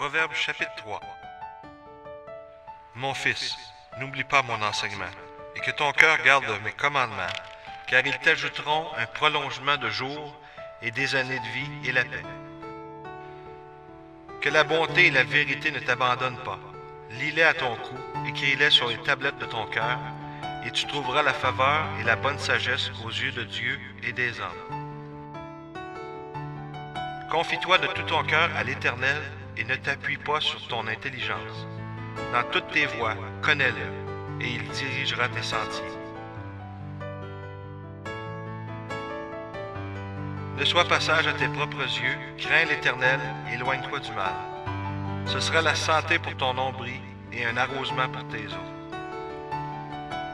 Proverbe chapitre 3. Mon fils, n'oublie pas mon enseignement, et que ton cœur garde mes commandements, car ils t'ajouteront un prolongement de jours et des années de vie et la paix. Que la bonté et la vérité ne t'abandonnent pas. Lis-les à ton cou, écris-les sur les tablettes de ton cœur, et tu trouveras la faveur et la bonne sagesse aux yeux de Dieu et des hommes. Confie-toi de tout ton cœur à l'Éternel et ne t'appuie pas sur ton intelligence. Dans toutes tes voies, connais-le, et il dirigera tes sentiers. Ne sois pas sage à tes propres yeux, crains l'Éternel, éloigne-toi du mal. Ce sera la santé pour ton nombril et un arrosement pour tes os.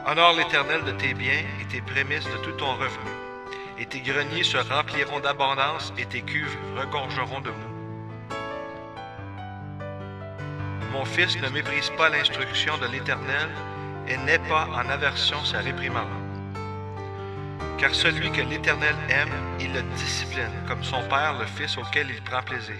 Honore l'Éternel de tes biens et tes prémices de tout ton revenu, et tes greniers se rempliront d'abondance et tes cuves regorgeront de mou. Mon fils, ne méprise pas l'instruction de l'Éternel et n'aie pas en aversion sa réprimande. Car celui que l'Éternel aime, il le discipline, comme son père le fils auquel il prend plaisir.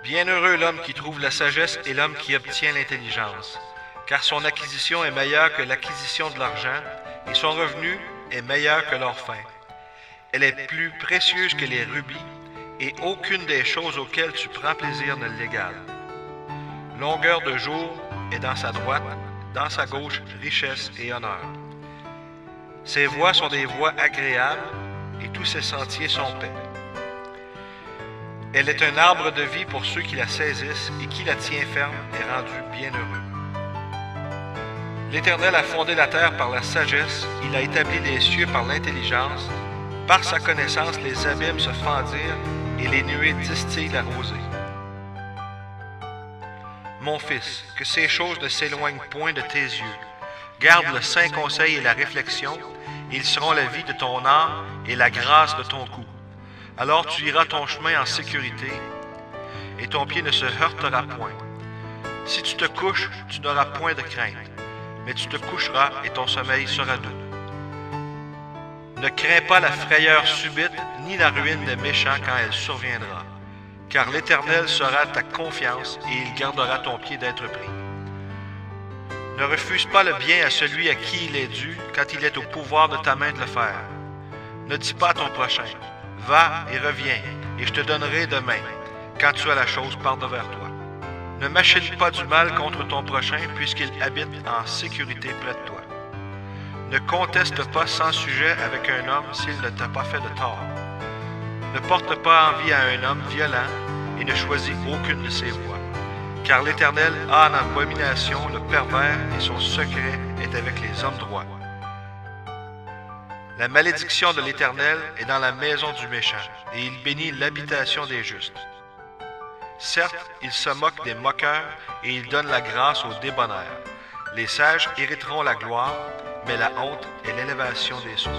Bienheureux l'homme qui trouve la sagesse et l'homme qui obtient l'intelligence, car son acquisition est meilleure que l'acquisition de l'argent, et son revenu est meilleur que l'or fin. Elle est plus précieuse que les rubis, et aucune des choses auxquelles tu prends plaisir ne l'égale. Longueur de jour est dans sa droite, dans sa gauche, richesse et honneur. Ses voies sont des voies agréables, et tous ses sentiers sont paix. Elle est un arbre de vie pour ceux qui la saisissent, et qui la tient ferme est rendu bienheureux. L'Éternel a fondé la terre par la sagesse, il a établi les cieux par l'intelligence. Par sa connaissance, les abîmes se fendirent, et les nuées distillent la rosée. Mon fils, que ces choses ne s'éloignent point de tes yeux. Garde le saint conseil et la réflexion, ils seront la vie de ton âme et la grâce de ton cou. Alors tu iras ton chemin en sécurité, et ton pied ne se heurtera point. Si tu te couches, tu n'auras point de crainte, mais tu te coucheras et ton sommeil sera doux. Ne crains pas la frayeur subite, ni la ruine des méchants quand elle surviendra, car l'Éternel sera ta confiance et il gardera ton pied d'être pris. Ne refuse pas le bien à celui à qui il est dû, quand il est au pouvoir de ta main de le faire. Ne dis pas à ton prochain, « Va et reviens, et je te donnerai demain, quand tu as la chose par-devers toi. » Ne machine pas du mal contre ton prochain, puisqu'il habite en sécurité près de toi. Ne conteste pas sans sujet avec un homme s'il ne t'a pas fait de tort. Ne porte pas envie à un homme violent et ne choisis aucune de ses voies. Car l'Éternel a en abomination le pervers et son secret est avec les hommes droits. La malédiction de l'Éternel est dans la maison du méchant, et il bénit l'habitation des justes. Certes, il se moque des moqueurs et il donne la grâce aux débonnaires. Les sages hériteront la gloire, mais la honte est l'élévation des sots.